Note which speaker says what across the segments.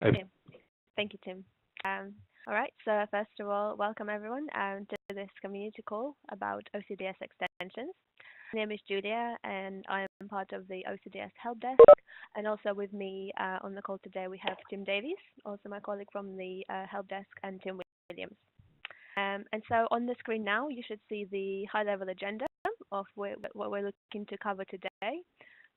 Speaker 1: Okay. Thank you, Tim. All right. So first of all, welcome everyone to this community call about OCDS extensions. My name is Julia, and I am part of the OCDS help desk. And also with me on the call today, we have Tim Davies, also my colleague from the help desk, and Tim Williams. And so on the screen now, you should see the high-level agenda of what we're looking to cover today.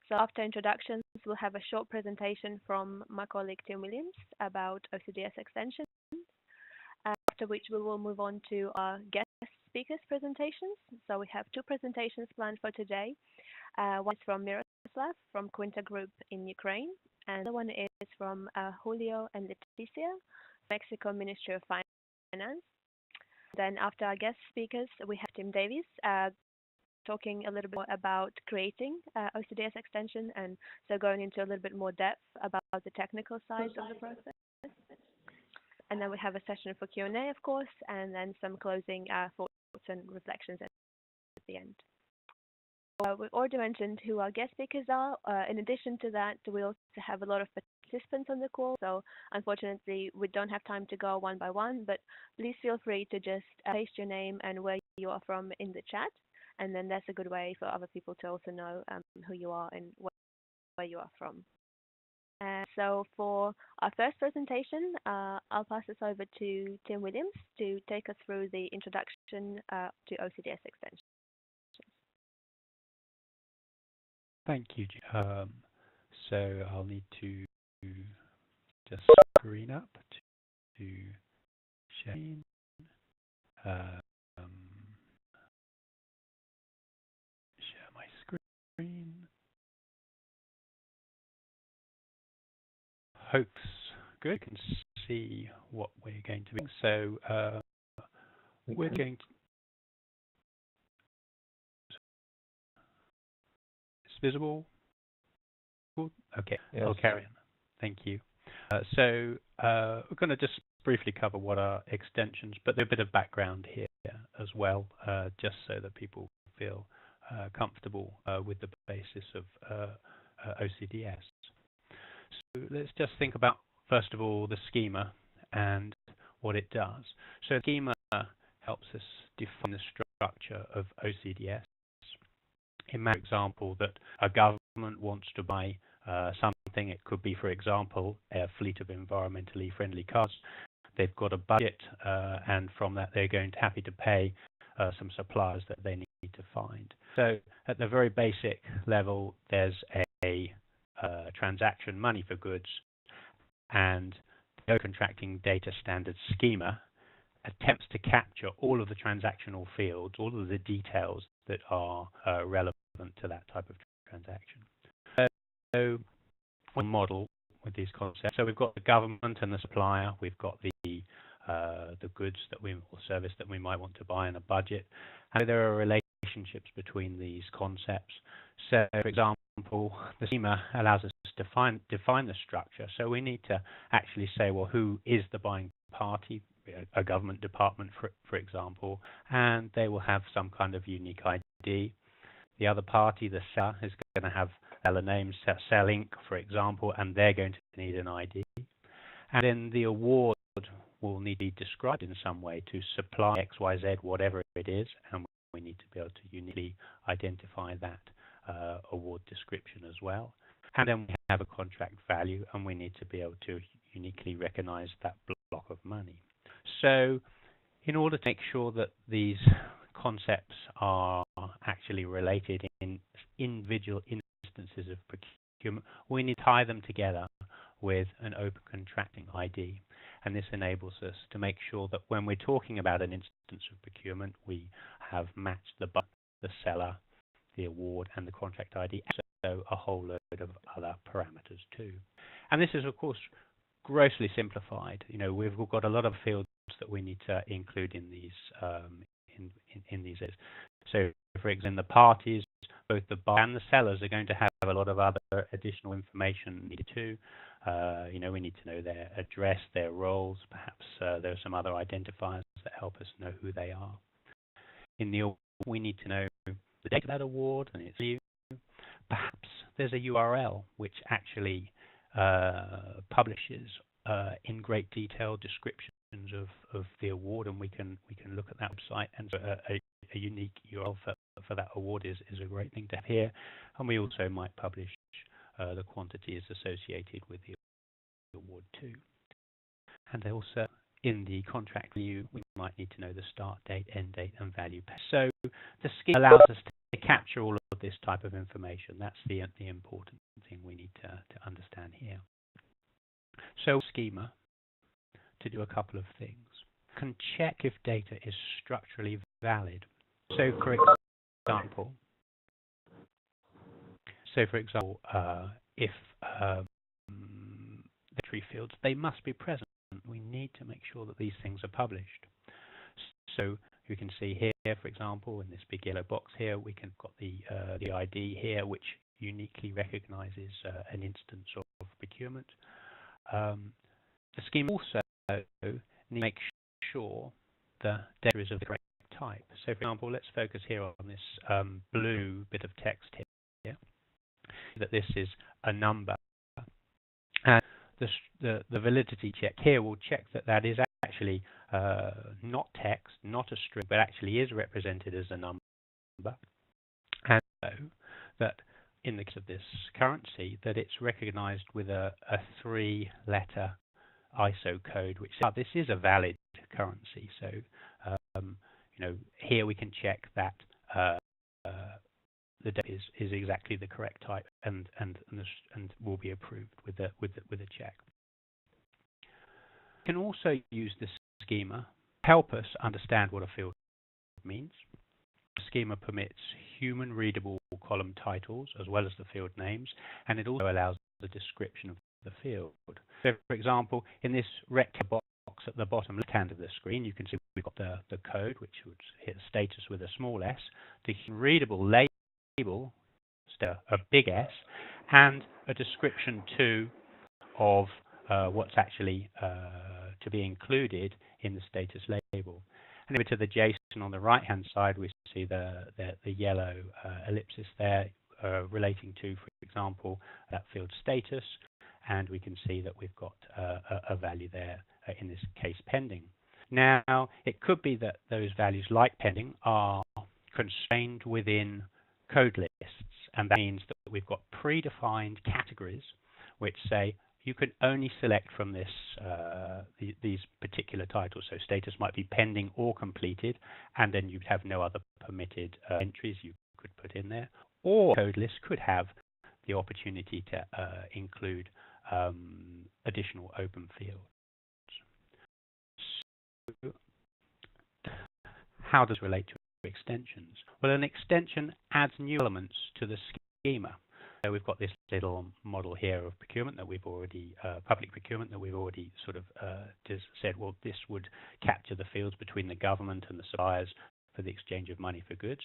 Speaker 1: So after introductions, we'll have a short presentation from my colleague Tim Williams about OCDS extensions, after which we will move on to our guest speakers' presentations. So we have two presentations planned for today. One is from Miroslav from Quinta Group in Ukraine, and the other one is from Julio and Leticia, Mexico Ministry of Finance. Then after our guest speakers, we have Tim Davies talking a little bit more about creating OCDS extension, and so going into a little bit more depth about the technical side of the process. And then we have a session for Q&A, of course, and then some closing thoughts and reflections at the end. We've already mentioned who our guest speakers are. In addition to that, we also have a lot of participants on the call, so unfortunately we don't have time to go one by one, but please feel free to just paste your name and where you are from in the chat, and then that's a good way for other people to also know who you are and where you are from. So for our first presentation, I'll pass this over to Tim Williams to take us through the introduction to OCDS extension.
Speaker 2: Thank you. So I'll need to just screen up to share. Share my screen. Hopes good. You can see what we're going to be. So we're going to. It's visible. Cool. Okay. Yes. I'll carry on. Thank you. So we're going to just briefly cover what are extensions, but there's a bit of background here as well, just so that people feel comfortable with the basis of OCDS. So let's just think about, first of all, the schema and what it does. So the schema helps us define the structure of OCDS. Imagine, for example, that a government wants to buy something. It could be, for example, a fleet of environmentally friendly cars. They've got a budget, and from that they're going to happy to pay some suppliers that they need to find. So at the very basic level, there's a transaction money for goods, and the contracting data standard schema attempts to capture all of the transactional fields, all of the details that are relevant to that type of transaction. So we model with these concepts. So we've got the government and the supplier. We've got the goods that we or service that we might want to buy in a budget, and there are relationships between these concepts. So, for example, the schema allows us to define the structure. So we need to actually say, well, who is the buying party? A government department, for example, and they will have some kind of unique ID. The other party, the seller, is going to have seller name, sell Inc., for example, and they're going to need an ID. And then the award will need to be described in some way to supply XYZ, whatever it is, and we need to be able to uniquely identify that award description as well. And then we have a contract value, and we need to be able to uniquely recognize that block of money. So in order to make sure that these concepts are actually related in individual instances of procurement, we need to tie them together with an open contracting ID. And this enables us to make sure that when we're talking about an instance of procurement, we have matched the seller, the award, and the contract ID, so a whole load of other parameters too. And this is, of course, grossly simplified. You know, we've got a lot of fields that we need to include in these in these. So, for example, in the parties, both the buyer and the sellers are going to have a lot of other additional information needed too. You know, we need to know their address, their roles. Perhaps there are some other identifiers that help us know who they are. In the award, we need to know the date of that award and its value. Perhaps there's a URL which actually publishes in great detail descriptions of the award, and we can look at that website, and so a unique URL for that award is a great thing to have here. And we also might publish the quantities associated with the award too. And also in the contract view, we might need to know the start date, end date, and value paid. So the scheme allows us to capture all of this type of information. That's the important thing we need to understand here. So schema to do a couple of things. Can check if data is structurally valid. So for example, if the tree fields, they must be present. We need to make sure that these things are published. So you can see here, for example, in this big yellow box here, we can got the ID here, which uniquely recognizes an instance of procurement. The scheme also needs to make sure the data is of the correct type. So, for example, let's focus here on this blue bit of text here, that this is a number. And the validity check here will check that that is actually not text, not a string, but actually is represented as a number. And so that in the case of this currency, that it's recognized with a 3-letter ISO code, which says this is a valid currency. So, here we can check that the data is exactly the correct type and will be approved with a check. We can also use this schema to help us understand what a field means. The schema permits human readable column titles as well as the field names, and it also allows the description of the field. So, for example, in this rectangle box at the bottom left hand of the screen, you can see we've got the code, which would hit status with a small s, the human readable label, a big S, and a description too of what's actually to be included in the status label. And over to the JSON on the right-hand side, we see the yellow ellipsis there relating to, for example, that field status, and we can see that we've got a value there, in this case pending. Now, it could be that those values, like pending, are constrained within code lists, and that means that we've got predefined categories which say you can only select from this these particular titles. So status might be pending or completed, and then you'd have no other permitted entries you could put in there. Or code lists could have the opportunity to include additional open fields. So how does it relate to extensions? Well, an extension adds new elements to the schema. So we've got this little model here of procurement that we've already, public procurement that we've already sort of just said, well, this would capture the fields between the government and the suppliers for the exchange of money for goods.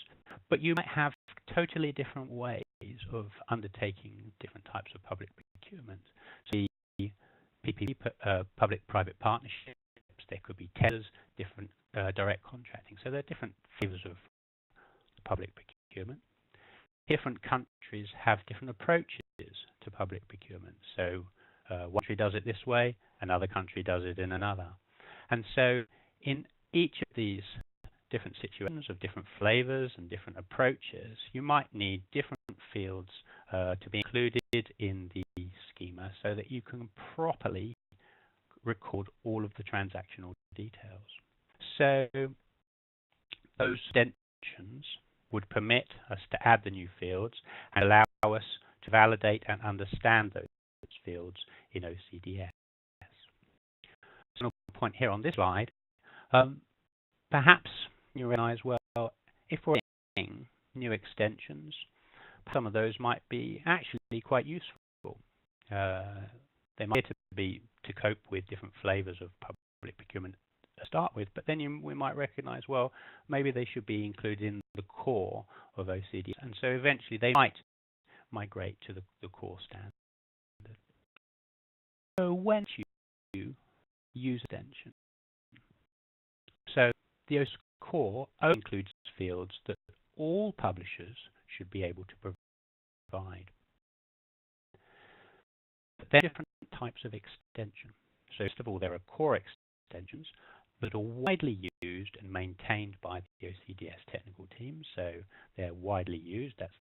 Speaker 2: But you might have totally different ways of undertaking different types of public procurement. So the PPP, public-private partnerships, there could be tenders, different direct contracting. So there are different flavors of public procurement. Different countries have different approaches to public procurement. So one country does it this way, another country does it in another. And so in each of these different situations of different flavors and different approaches, you might need different fields to be included in the schema so that you can properly record all of the transactional details. So those extensions would permit us to add the new fields and allow us to validate and understand those fields in OCDS. So, a point here on this slide, perhaps you realize, well, if we're adding new extensions, some of those might be actually quite useful. They might be to cope with different flavors of public procurement to start with, but then we might recognize, well, maybe they should be included in the core of OCD, and so eventually they might migrate to the core standard. So when you use extension, so the OCD core only includes fields that all publishers should be able to provide. But there are different types of extension. So first of all, there are core extensions that are widely used and maintained by the OCDS technical team. So they're widely used. That's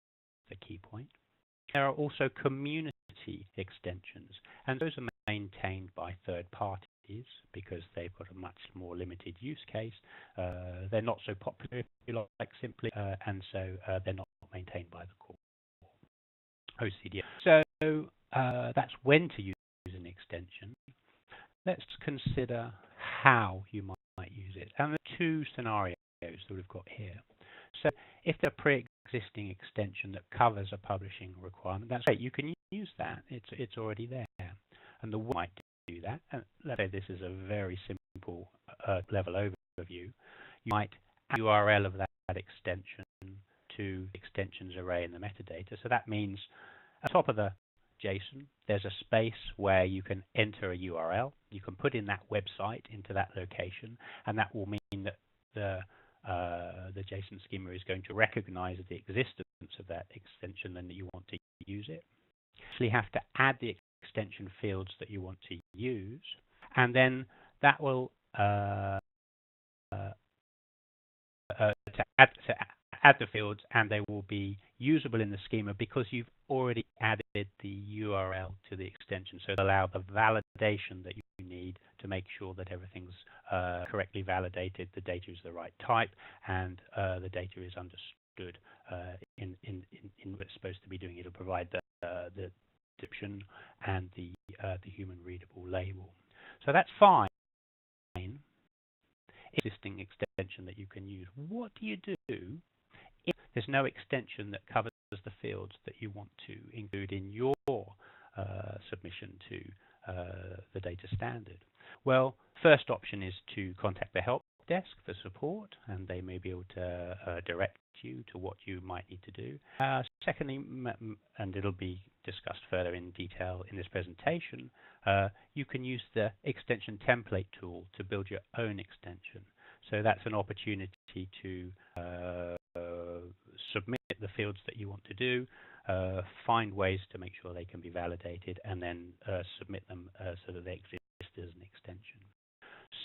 Speaker 2: the key point. There are also community extensions, and those are maintained by third parties because they've got a much more limited use case. They're not so popular, if you like, simply, and so they're not maintained by the core OCDS. So that's when to use an extension. Let's consider how you might use it. And there are two scenarios that we've got here. So if they're pre-existing extension that covers a publishing requirement, that's great. You can use that. It's already there. And the way you might do that, and let's say this is a very simple level overview, you might add the URL of that extension to the extensions array in the metadata. So that means at the top of the JSON, there's a space where you can enter a URL. You can put in that website into that location, and that will mean that the JSON schema is going to recognize the existence of that extension and that you want to use it. You actually have to add the extension fields that you want to use, and then that will add the fields, and they will be usable in the schema because you've already added the URL to the extension. So it'll allow the validation that you need to make sure that everything's correctly validated, the data is the right type, and the data is understood in what it's supposed to be doing. It'll provide the description and the human readable label. So that's fine. Existing extension that you can use. What do you do if there's no extension that covers the fields that you want to include in your submission to the data standard? Well, first option is to contact the help desk for support, and they may be able to direct you to what you might need to do. Secondly, and it'll be discussed further in detail in this presentation, you can use the extension template tool to build your own extension. So that's an opportunity to submit the fields that you want to do, find ways to make sure they can be validated, and then submit them so that they exist as an extension.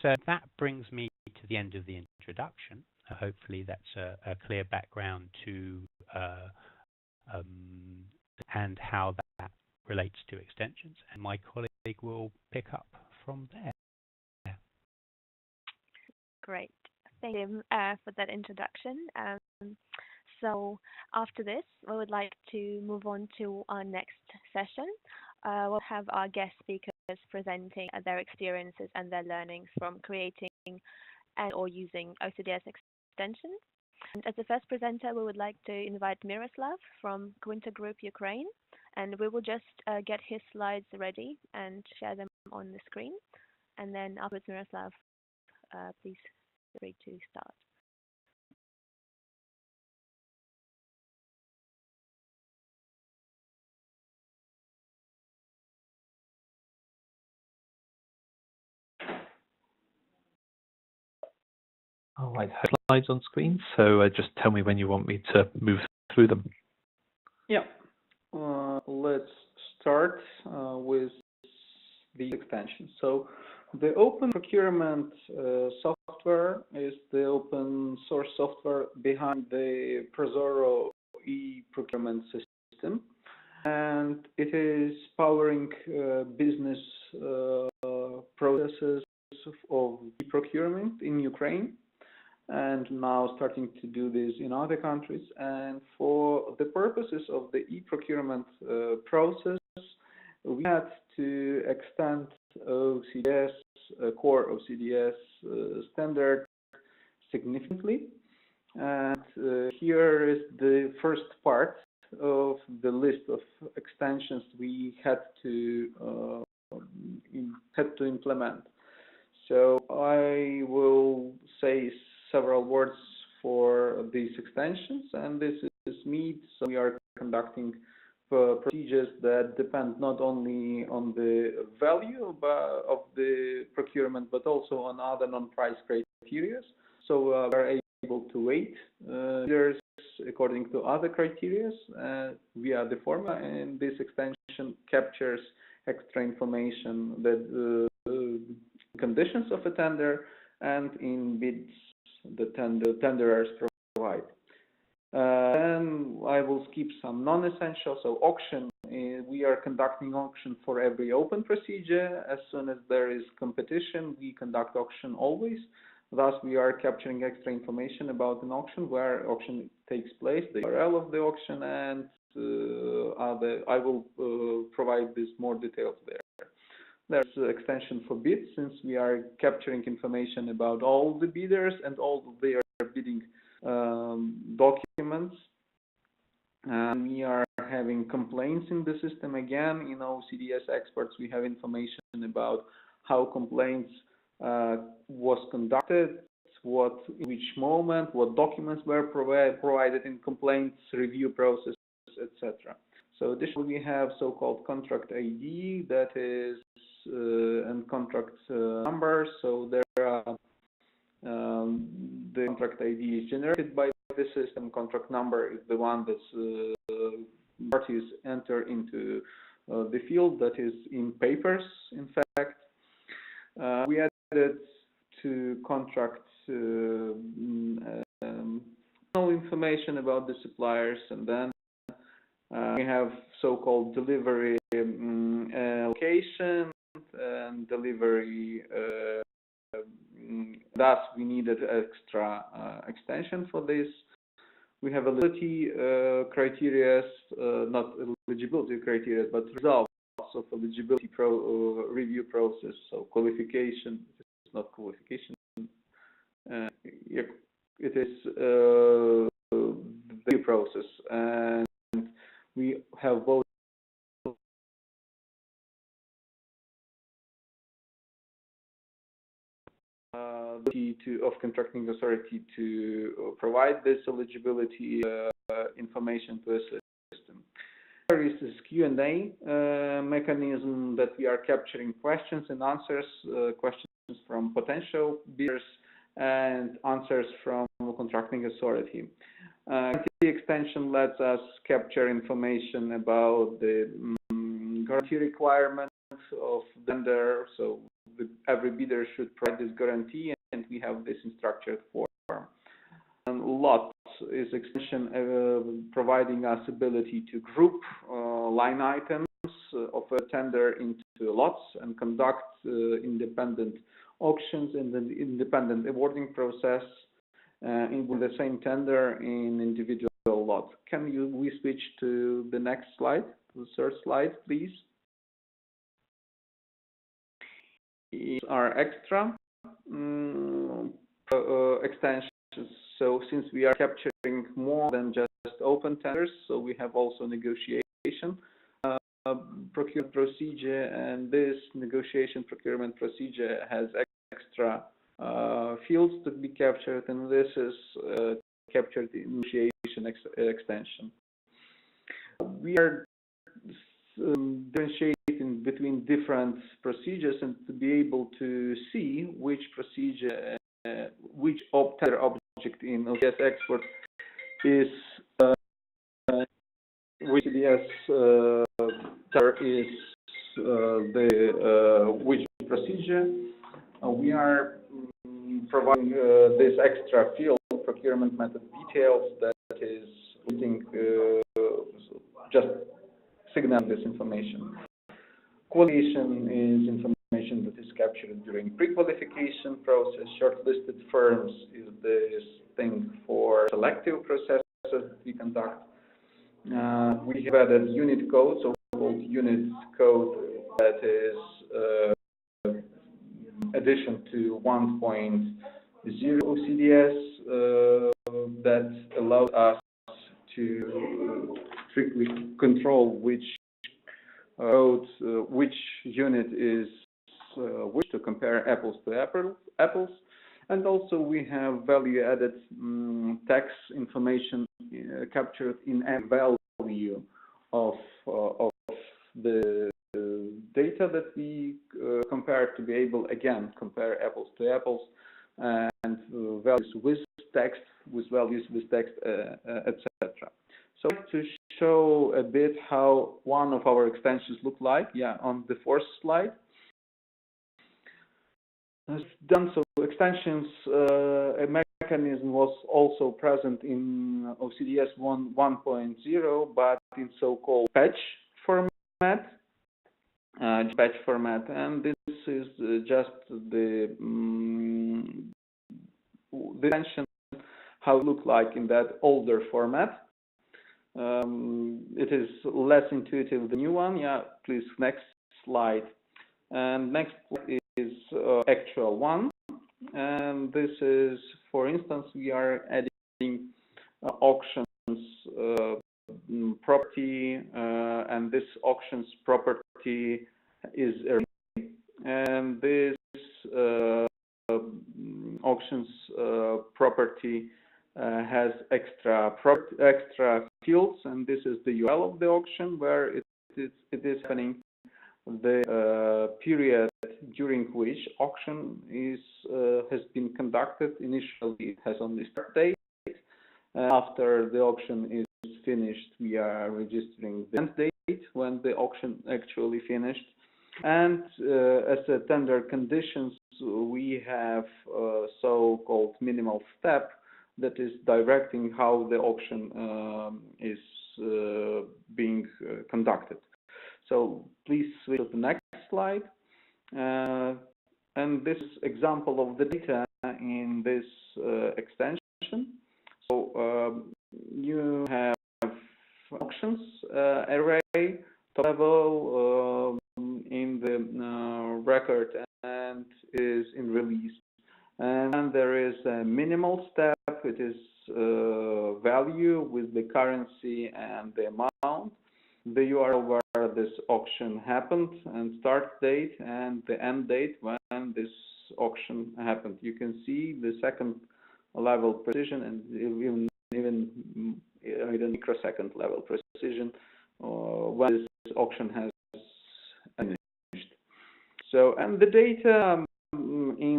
Speaker 2: So that brings me to the end of the introduction. Hopefully that's a clear background to and how that relates to extensions, and my colleague will pick up from there.
Speaker 1: Great. Thank you for that introduction. So after this, we would like to move on to our next session. We'll have our guest speakers presenting their experiences and their learnings from creating and or using OCDS extensions. And as the first presenter, we would like to invite Miroslav from Quinta Group Ukraine, and we will just get his slides ready and share them on the screen. And then afterwards, Miroslav, please feel free to start.
Speaker 3: All right, slides on screen. So just tell me when you want me to move through them.
Speaker 4: Yeah, let's start with the extension. So the open procurement software is the open source software behind the Prozoro e-procurement system, and it is powering business processes of e-procurement in Ukraine, and now starting to do this in other countries. And for the purposes of the e-procurement process, we had to extend OCDS, core OCDS standard significantly. And here is the first part of the list of extensions we had to implement. So I will say several words for these extensions, and this is MEAD. So we are conducting procedures that depend not only on the value of the procurement, but also on other non-price criteria. So we are able to weight leaders according to other criteria via the formula, and this extension captures extra information that conditions of a tender, and in bids the tenderers provide. Then I will skip some non-essential. So auction, we are conducting auction for every open procedure. As soon as there is competition, we conduct auction always. Thus, we are capturing extra information about an auction, where auction takes place, the URL of the auction, and I will provide this more details there. There's an extension for bids, since we are capturing information about all the bidders and all their bidding documents. And we are having complaints in the system again. In OCDS experts, we have information about how complaints was conducted, which moment, what documents were provided in complaints review process, etc. So additionally, we have so-called contract ID, that is, and contract number. So there are the contract ID is generated by the system. Contract number is the one that parties enter into the field, that is in papers, in fact. We added to contract information about the suppliers, and then we have so-called delivery location and delivery. Thus, we needed extra extension for this. We have eligibility criteria, not eligibility criteria, but results of eligibility review process. So qualification, it's not qualification. It is the review process, and we have both of contracting authority to provide this eligibility information to a system. There is this Q&A mechanism that we are capturing questions and answers, questions from potential bidders and answers from contracting authority. The extension lets us capture information about the guarantee requirements of the vendor. So every bidder should provide this guarantee, and we have this in structured form. And lots is extension providing us ability to group line items of a tender into lots and conduct independent auctions in the independent awarding process in the same tender in individual lots. Can we switch to the next slide, the third slide, please? These are extra extensions. So since we are capturing more than just open tenders, so we have also negotiation procurement procedure, and this negotiation procurement procedure has extra fields to be captured, and this is captured in negotiation extension. We are differentiating between different procedures, and to be able to see which procedure, which tender object in OCDS export is which OCDS tender is which procedure. We are providing this extra field, procurement method details, that is listing just signaling this information. Qualification is information that is captured during pre-qualification process. Shortlisted firms is this thing for selective processes that we conduct. We have added unit code, so-called unit code, that is addition to 1.0 OCDS that allows us to strictly control which code, which unit is which, to compare apples to apples. And also we have value-added tax information captured in a value of the data that we compare, to be able, again, compare apples to apples, and values with text, with values with text, etc. So to show a bit how one of our extensions look like, on the fourth slide. has done so. Extensions, a mechanism was also present in OCDS 1.0, but in so-called patch format. Patch format, and this is just the extension how it looked like in that older format. It is less intuitive than the new one. Yeah, please, next slide. And next is actual one. And this is, for instance, we are adding auctions property, and this auctions property is array, and this auctions property has extra fields, and this is the URL of the auction where it is happening, the period during which auction has been conducted. Initially, it has only start date. After the auction is finished, we are registering the end date when the auction actually finished. And as a tender conditions, we have a so-called minimal step that is directing how the auction is being conducted. So please switch to the next slide. And this example of the data in this extension. So you have auctions array, top level in the record and is in release. And then there is a minimal step. It is value with the currency and the amount, the URL where this auction happened, and start date and the end date when this auction happened. You can see the second level precision and even microsecond level precision when this auction has finished. So, and the data in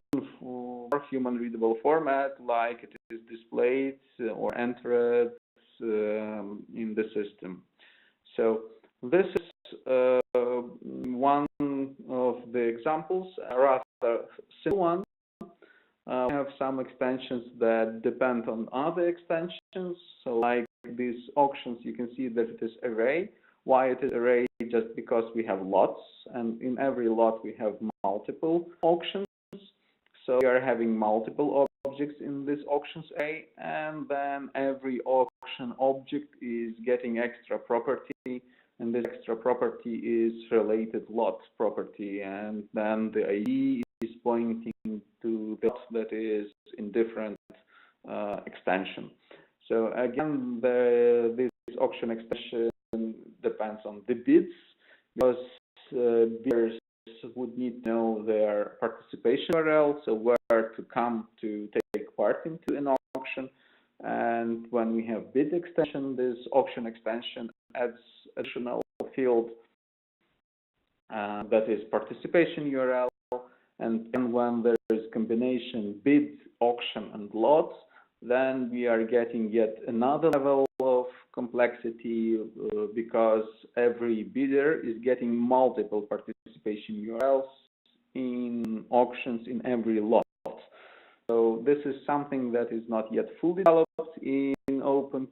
Speaker 4: human readable format, like it is displayed or entered in the system. So this is one of the examples, a rather simple one. We have some extensions that depend on other extensions. So like these auctions, you can see that it is array. Why it is array? Just because we have lots, and in every lot we have multiple auctions. So we are having multiple objects in this auctions array, and then every auction object is getting extra property, and this extra property is related lot property, and then the ID is pointing to the lot that is in different extension. So again, this auction extension depends on the bids, because bidders would need to know their participation URL, so where to come to take part into an auction. And when we have bid extension, this auction extension adds additional field that is participation URL. And when there is combination bid, auction, and lot, then we are getting yet another level of complexity because every bidder is getting multiple participation URLs in auctions in every lot. So this is something that is not yet fully developed in Open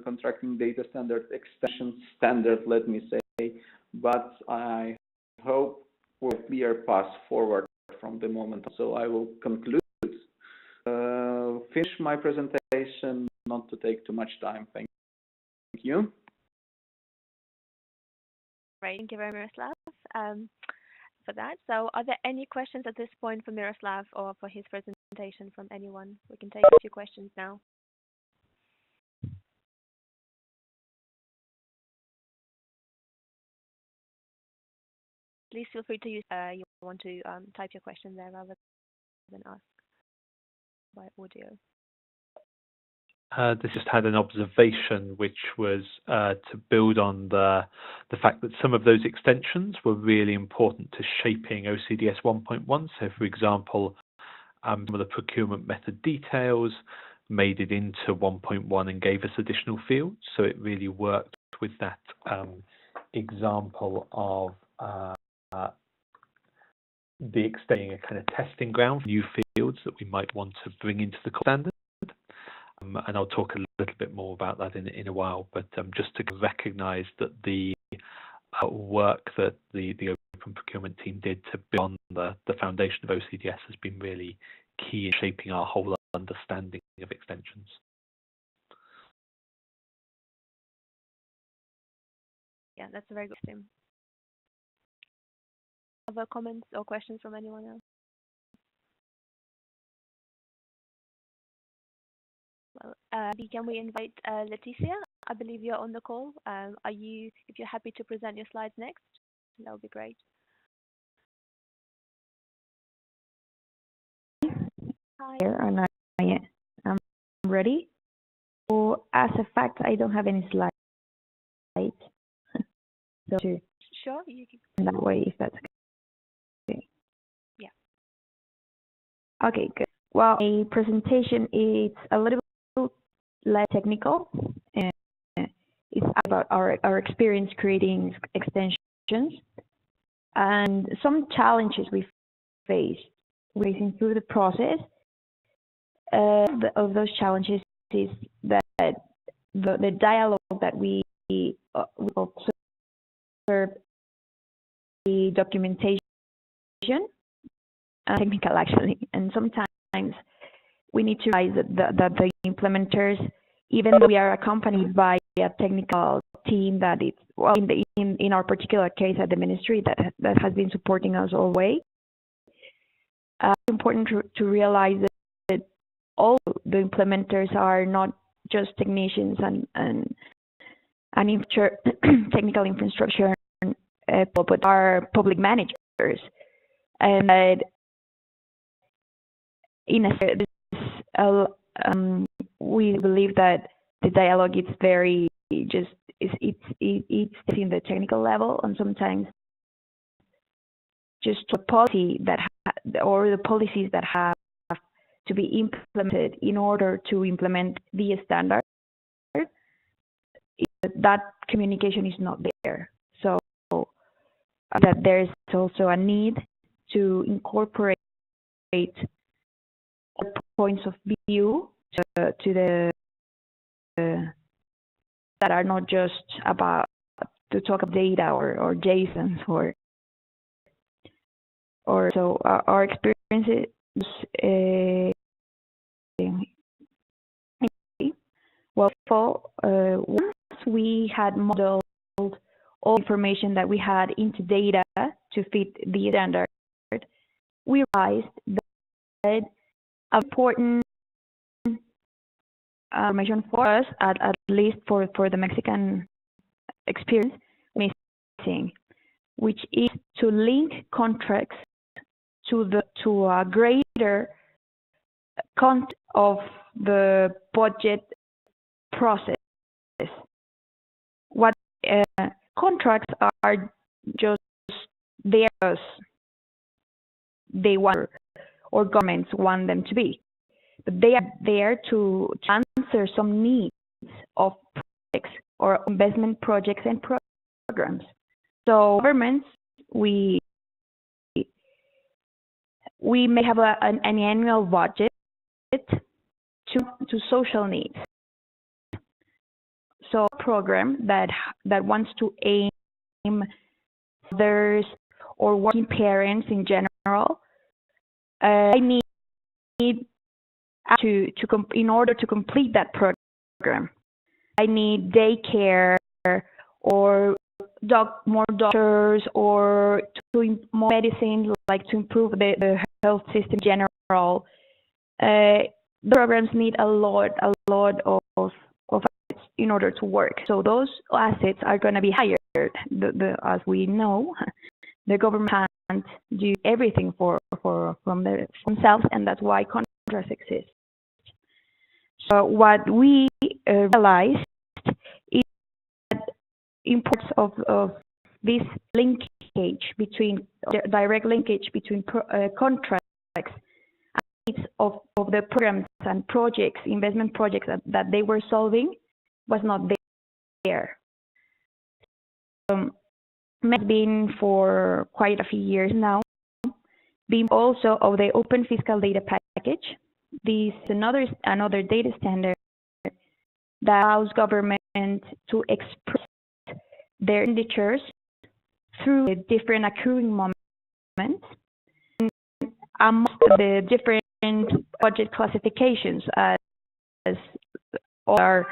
Speaker 4: Contracting Data Standard extension standard, let me say, but I hope we're a clear path forward from the moment. So I will conclude, finish my presentation, not to take too much time. Thank you.
Speaker 1: Right, thank you very much, Miroslav, for that. So are there any questions at this point for Miroslav or for his presentation from anyone? We can take a few questions now. Please feel free to use you want to type your question there rather than ask by audio.
Speaker 3: This just had an observation, which was to build on the fact that some of those extensions were really important to shaping OCDS 1.1. So, for example, some of the procurement method details made it into 1.1 and gave us additional fields. So it really worked with that example of the extending a kind of testing ground for new fields that we might want to bring into the standard. And I'll talk a little bit more about that in a while, but just to recognize that the work that the open procurement team did to build on the foundation of OCDS has been really key in shaping our whole understanding of extensions.
Speaker 1: Yeah, that's a very good thing. Other comments or questions from anyone else? Well, can we invite Leticia? I believe you're on the call. If you're happy to present your slides next, that would be great.
Speaker 5: Hi. And I'm ready. So as a fact, I don't have any slides. So
Speaker 1: sure, you can.
Speaker 5: That way, if that's okay.
Speaker 1: Yeah.
Speaker 5: Okay, good. Well, a presentation is a little less technical. It's about our experience creating extensions and some challenges we facing through the process. Of those challenges is that the dialogue that we observe, the documentation, technical actually, and sometimes we need to realize that the implementers, even though we are accompanied by a technical team that is, well, in our particular case at the ministry that has been supporting us all the way, it's important to realize that all the implementers are not just technicians and technical infrastructure, but are public managers, and that in a sense, we believe that the dialogue is very it's in the technical level, and sometimes just a policy or the policies that have to be implemented in order to implement the standard, that communication is not there. So that there's also a need to incorporate points of view to the that are not just about to talk of data or JSONs or so our experiences. Once we had modeled all information that we had into data to fit the standard, we realized that important information for us, at least for the Mexican experience, missing, which is to link contracts to a greater content of the budget process. What contracts are just there as they want or governments want them to be, but they are there to answer some needs of projects or investment projects and programs. So governments, we may have an annual budget to social needs. So a program that wants to aim others or working parents in general, I need in order to complete that program, I need daycare or more doctors or more medicine, like to improve the health system in general. The programs need a lot of assets in order to work. So those assets are going to be hired. As we know, the government can't do everything from themselves, and that's why contracts exist. So what we realized is that imports of this linkage between direct linkage between contracts and needs of the programs and projects, investment projects that they were solving was not there. It's been for quite a few years now being also of the Open Fiscal Data Package. This is another data standard that allows government to express their expenditures through the different accruing moments among the different budget classifications as are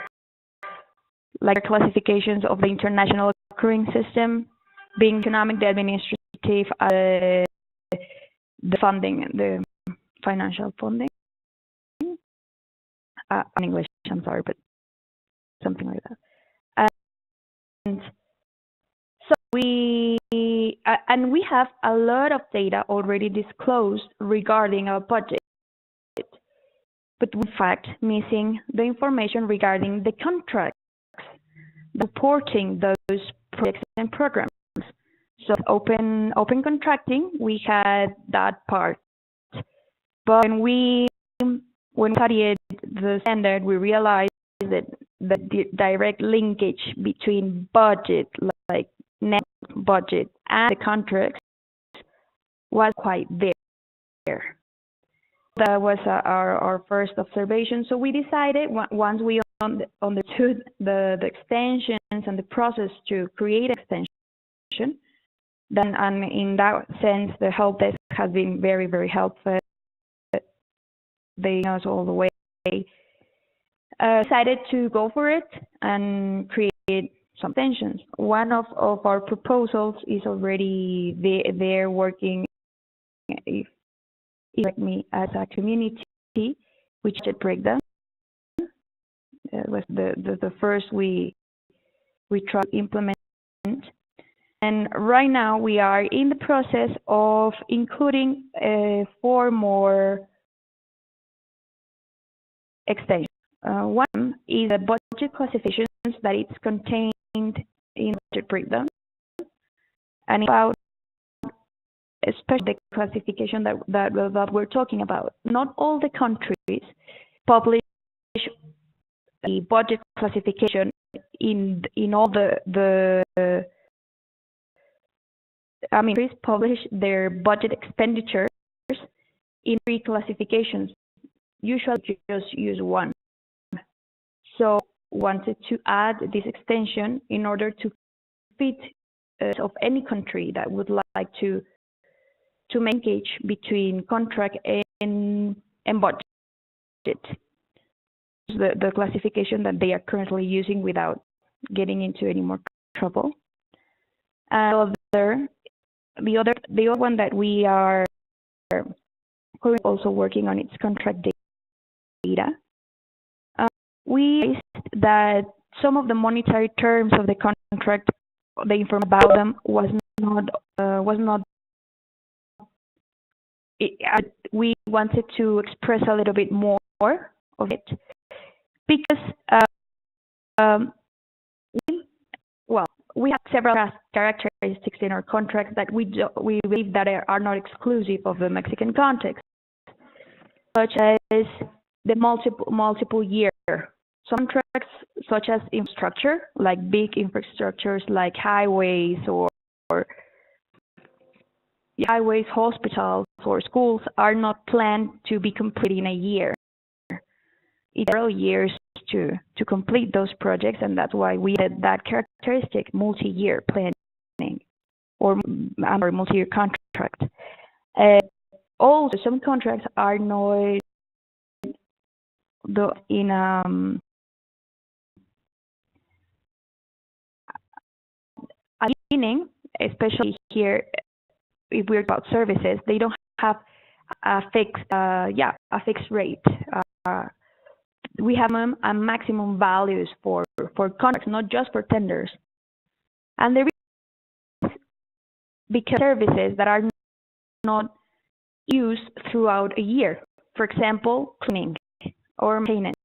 Speaker 5: like classifications of the international accruing system, being economic, the administrative, the funding, the financial funding. In English, I'm sorry, but something like that. And so we have a lot of data already disclosed regarding our budget, but in fact missing the information regarding the contracts supporting those projects and programs. So open contracting, we had that part, but when we studied the standard, we realized that the direct linkage between budget, like net budget, and the contracts was quite there. That was our first observation. So we decided, once we understood the extensions and the process to create extension, then and in that sense, the help desk has been very, very helpful. They know us all the way. Decided to go for it and create some extensions. One of our proposals is already there working, if like me, as a community, which should breakdown. It was the first we tried to implement. And right now we are in the process of including 4 more extensions. One is the budget classifications that it's contained in budget breakdown, and about especially the classification that we're talking about. Not all the countries publish the budget classification in all countries publish their budget expenditures in 3 classifications. Usually just use one. So wanted to add this extension in order to fit of any country that would like to engage between contract and budget. The classification that they are currently using without getting into any more trouble. The other one that we are currently also working on, its contract data. We realized that some of the monetary terms of the contract, the information about them was not. We wanted to express a little bit more of it because we have several characteristics in our contracts that we believe that are not exclusive of the Mexican context, such as the multiple year. Some contracts, such as infrastructure, like big infrastructures like highways or highways, hospitals, or schools, are not planned to be completed in a year. It's several years to complete those projects, and that's why we had that characteristic, multi-year planning or multi-year contract. Also, some contracts are not in beginning, especially here, if we're about services, they don't have a fixed rate. We have a maximum values for contracts, not just for tenders. And there is because services that are not used throughout a year. For example, cleaning or maintenance.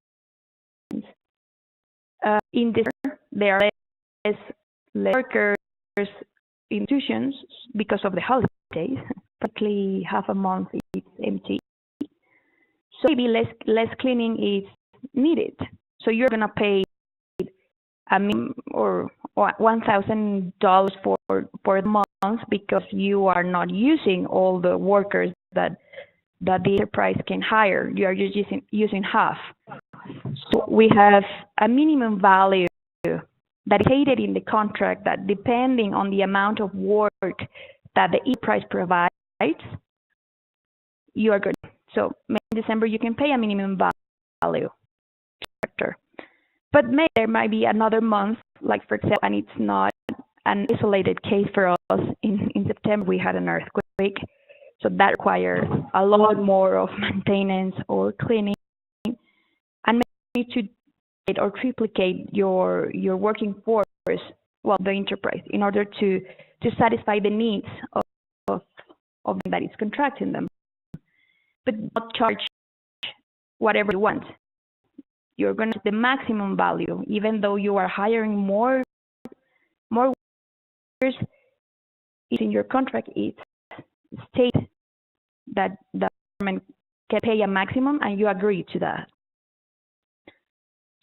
Speaker 5: In this, there are less workers, institutions because of the holidays. Practically half a month is empty. So maybe less cleaning is needed. So you're gonna pay or $1,000 for the month because you are not using all the workers that the enterprise can hire. You are just using half. So we have a minimum value that is stated in the contract that, depending on the amount of work that the enterprise provides, you are good. So in December, you can pay a minimum value. But maybe there might be another month, like for example, and it's not an isolated case for us. In September, we had an earthquake. So that requires a lot more of maintenance or cleaning, and maybe to duplicate or triplicate your working force, well, the enterprise, in order to satisfy the needs of them that is contracting them, but not charge whatever you want. You're going to the maximum value, even though you are hiring more workers. It's in your contract. It's state that the government can pay a maximum, and you agree to that.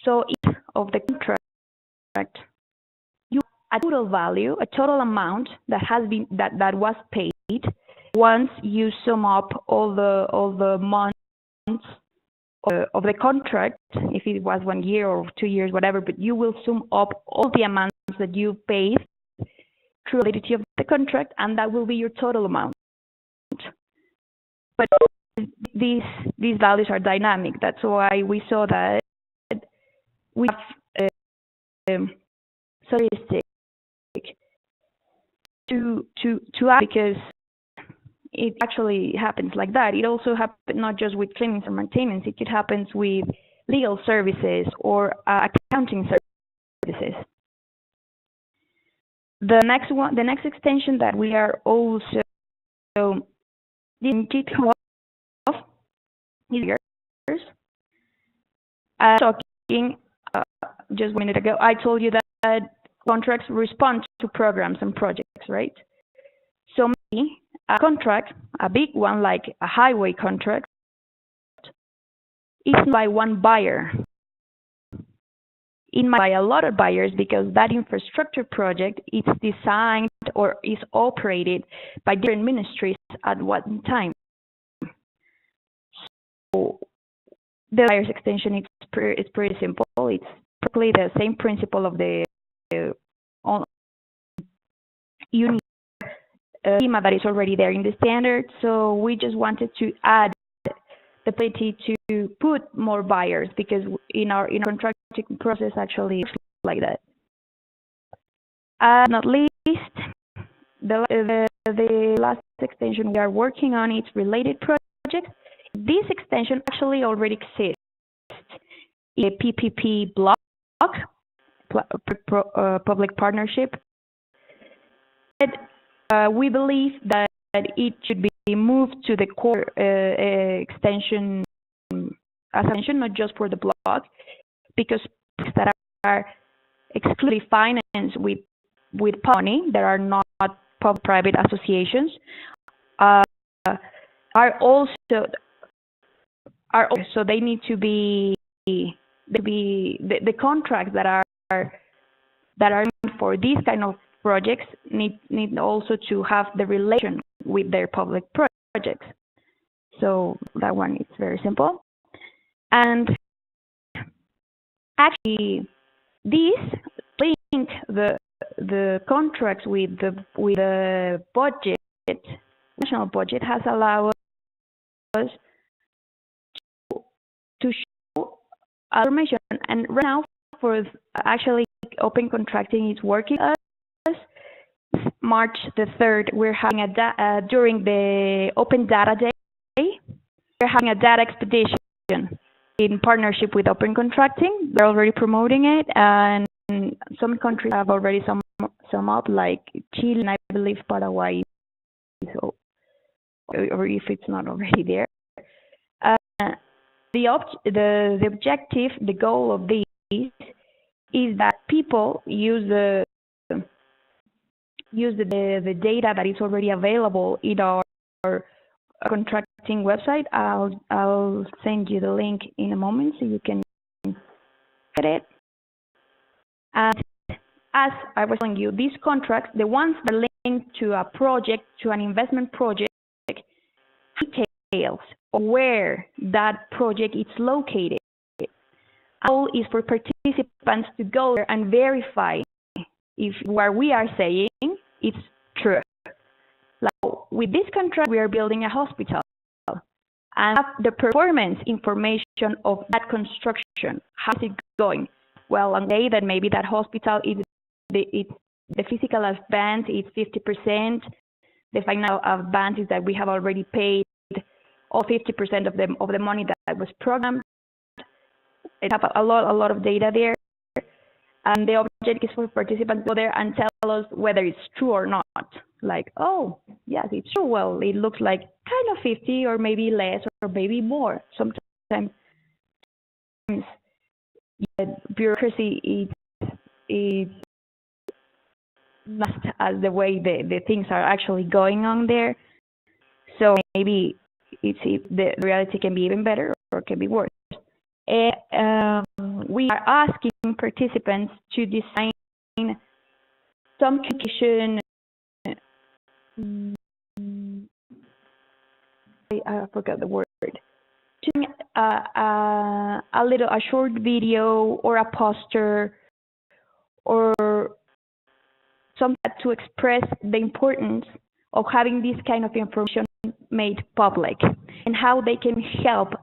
Speaker 5: So if of the contract, you a total value, a total amount that has been that was paid. Once you sum up all the months of the contract, if it was 1 year or 2 years, whatever, but you will sum up all the amounts that you paid through the validity of the contract, and that will be your total amount. But these values are dynamic. That's why we saw that we have statistic to add, because it actually happens like that. It also happens not just with cleaning or maintenance. It happens with legal services or accounting services. The next extension that we are also didn't kick off is years. Talking just 1 minute ago, I told you that contracts respond to programs and projects, right? So maybe a contract, a big one like a highway contract, is by one buyer. It might by a lot of buyers, because that infrastructure project is designed or is operated by different ministries at one time. So the buyer's extension is pretty simple. It's probably the same principle of the unit schema that is already there in the standard. So we just wanted to add the ability to put more buyers, because in our contracting process actually it's like that. Not least, the last extension we are working on is related projects. This extension actually already exists in a PPP block, public partnership. But we believe that it should be moved to the core extension, not just for the block, because that are exclusively financed with money, that are not public-private associations, are also so they need to be the contracts that are for these kind of projects need also to have the relation with their public projects. So that one is very simple. And actually, these link the contracts with the budget. National budget has allowed us to show information, and right now for actually open contracting is working. March the 3rd, we're having during the Open Data Day, we're having a data expedition in partnership with Open Contracting. They're already promoting it, and some countries have already sum up, like Chile and I believe Paraguay, so, or if it's not already there. The objective, the goal of these is that people use the data that is already available in our contracting website. I'll send you the link in a moment so you can get it. And as I was telling you, these contracts, the ones that are linked to a project, to an investment project, details of where that project is located. Our goal is for participants to go there and verify if what we are saying is true. Like with this contract, we are building a hospital and have the performance information of that construction. How is it going? Well, on the day that maybe that hospital is the physical advance is 50%. The final advance is that we have already paid all 50% of the money that was programmed. It have a lot of data there, and the object is for participants to go there and tell us whether it's true or not. Like, oh, yes, it's true. Well, it looks like kind of 50 or maybe less or maybe more. Sometimes bureaucracy is not as the way the things are actually going on there. So maybe the reality can be even better or can be worse. We are asking participants to design some communication. I forgot the word. A short video or a poster or something to express the importance of having this kind of information made public and how they can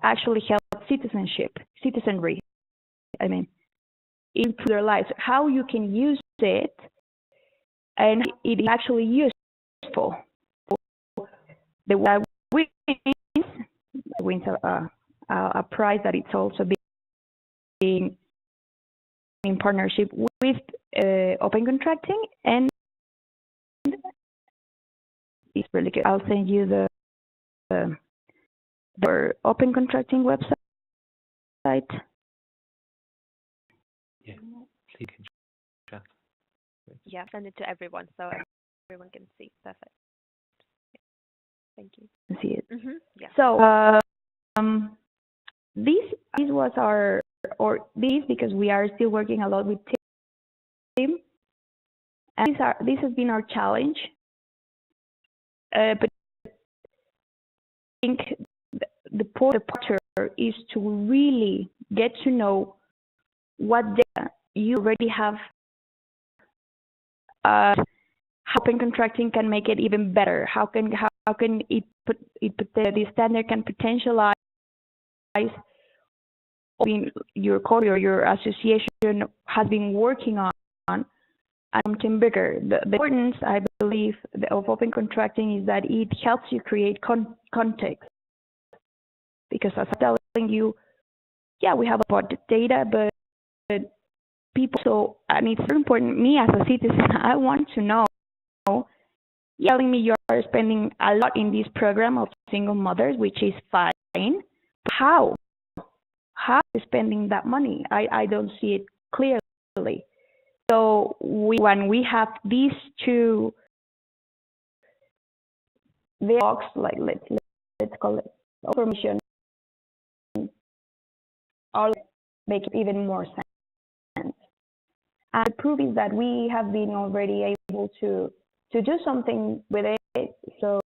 Speaker 5: actually help citizenry, into their lives, how you can use it and it is actually useful. The one wins a prize that it's also being in partnership with Open Contracting, and it's really good. I'll send you the Open Contracting website.
Speaker 3: Yeah, please chat.
Speaker 1: Yeah, send it to everyone so everyone can see. Perfect. Thank you.
Speaker 5: See it.
Speaker 1: Yeah.
Speaker 5: So this was our because we are still working a lot with Tim, and this has been our challenge. But I think the part is to really get to know what data you already have. How Open Contracting can make it even better. How can the standard can potentialize your core or your association has been working on something bigger. The importance, I believe, of Open Contracting is that it helps you create context. Because as I'm telling you, yeah, we have about the data, but people, so, and it's very important, me as a citizen, I want to know, telling me you are spending a lot in this program of single mothers, which is fine, but how are you spending that money? I don't see it clearly. So when we have these two blocks, like let's call it information, I'll make it even more sense. And the proof is that we have been already able to do something with it. So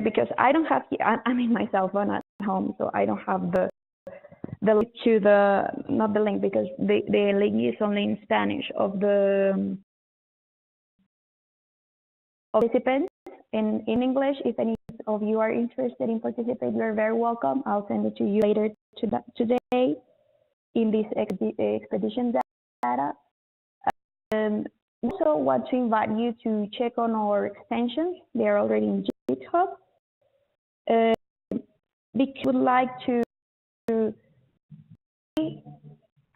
Speaker 5: because I don't have, I'm in my cell phone at home, so I don't have the link to not the link, because the link is only in Spanish of the participants. In English, if any of you are interested in participating, you're very welcome. I'll send it to you later today in this expedition data. Also want to invite you to check on our extensions. They are already in GitHub. We would like to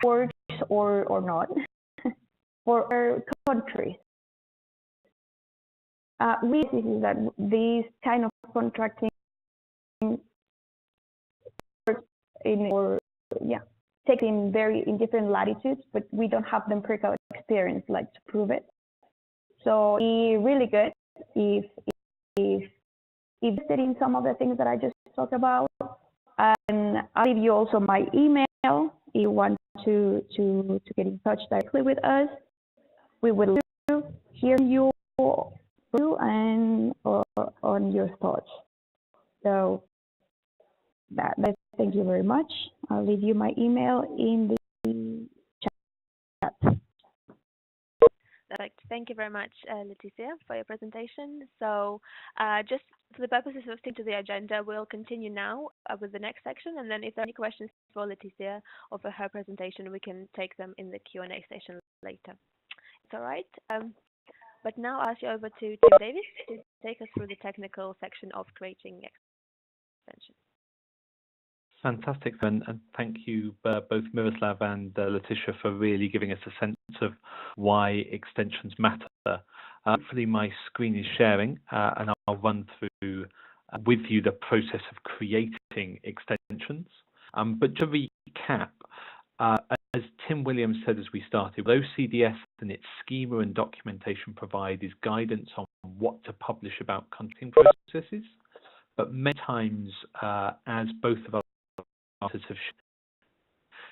Speaker 5: works or not for our countries. We see that these kind of contracting take in different latitudes, but we don't have the empirical experience like to prove it. So it's really good if interested in some of the things that I just talked about, and I'll leave you also my email if you want to get in touch directly with us. We would love to hear you you and on your thoughts. So thank you very much. I'll leave you my email in the chat.
Speaker 1: Perfect. Thank you very much, Leticia, for your presentation. So just for the purposes of sticking to the agenda, we'll continue now with the next section, and then if there are any questions for Leticia or for her presentation, we can take them in the Q&A session later. It's all right. But now I'll ask you over to Tim Davis to take us through the technical section of creating extensions.
Speaker 3: Fantastic, and thank you both Miroslav and Leticia for really giving us a sense of why extensions matter. Hopefully my screen is sharing and I'll run through with you the process of creating extensions. But to recap, as Tim Williams said as we started, OCDS and its schema and documentation provide is guidance on what to publish about contracting processes, but many times, as both of our authors have shown,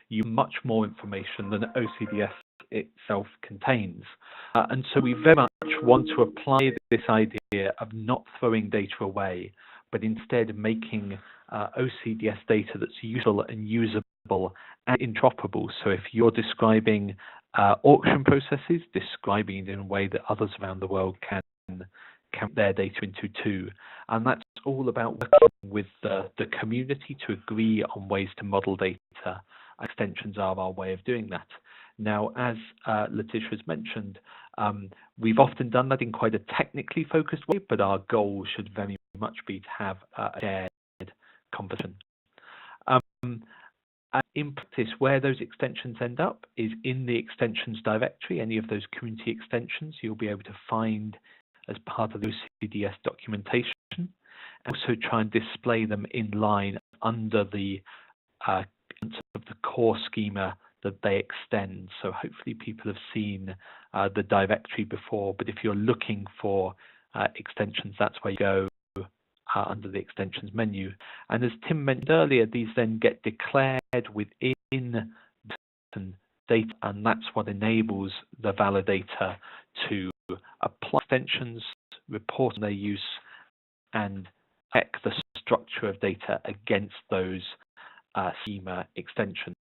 Speaker 3: you much more information than OCDS itself contains. And so we very much want to apply this idea of not throwing data away, but instead making OCDS data that's useful and usable and interoperable. So if you're describing auction processes, describing it in a way that others around the world can count their data into too. And that's all about working with the community to agree on ways to model data. Extensions are our way of doing that. Now, as Leticia has mentioned, we've often done that in quite a technically focused way, but our goal should very much be to have a shared conversation. In practice, where those extensions end up is in the extensions directory. Any of those community extensions you'll be able to find as part of the OCDS documentation, and also try and display them in line under the core schema that they extend. So hopefully people have seen the directory before, but if you're looking for extensions, that's where you go under the extensions menu. And as Tim mentioned earlier, these then get declared within data, and that's what enables the validator to apply extensions, report on their use, and check the structure of data against those schema extensions.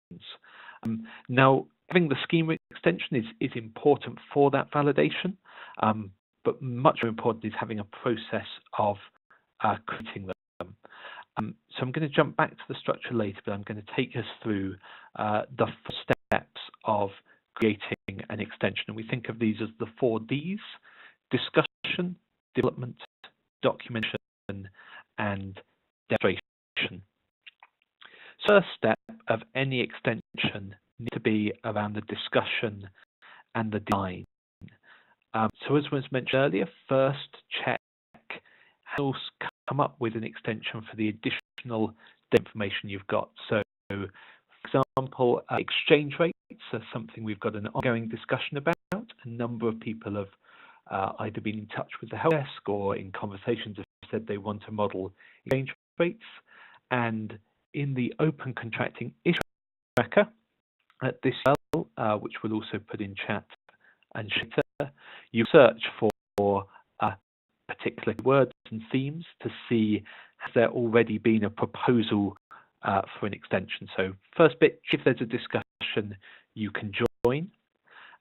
Speaker 3: Now, having the schema extension is important for that validation, but much more important is having a process of creating them. So I'm going to jump back to the structure later, but I'm going to take us through the 4 steps of creating an extension. And we think of these as the 4 Ds: discussion, development, documentation, and demonstration. First step of any extension needs to be around the discussion and the design. So as was mentioned earlier, first check how to come up with an extension for the additional information you've got. So, for example, exchange rates are something we've got an ongoing discussion about. A number of people have either been in touch with the help desk or in conversations have said they want to model exchange rates. And in the Open Contracting Issue Tracker at this level, which we'll also put in chat and share, you search for particular words and themes to see has there already been a proposal for an extension. So first bit, if there's a discussion, you can join.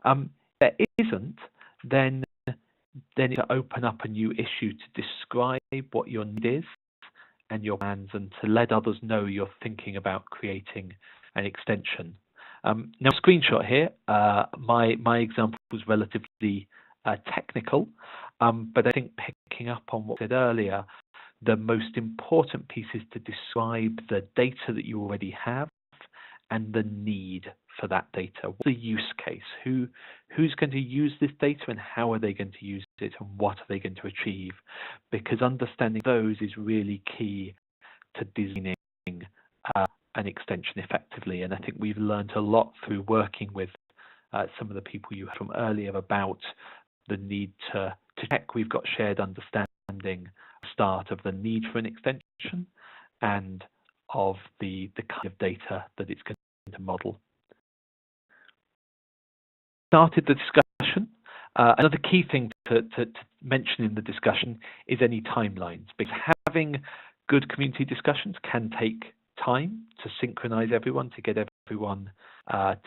Speaker 3: If there isn't, then it's to open up a new issue to describe what your need is and your plans, and to let others know you're thinking about creating an extension. Now, screenshot here. My example was relatively technical, but I think picking up on what I said earlier, the most important piece is to describe the data that you already have and the need for that data. What's the use case? Who's going to use this data, and how are they going to use it, and what are they going to achieve? Because understanding those is really key to designing an extension effectively. And I think we've learned a lot through working with some of the people you heard from earlier about the need to check we've got shared understanding start of the need for an extension and of the kind of data that it's going to model. Started the discussion. Another key thing to mention in the discussion is any timelines, because having good community discussions can take time to synchronize everyone, to get everyone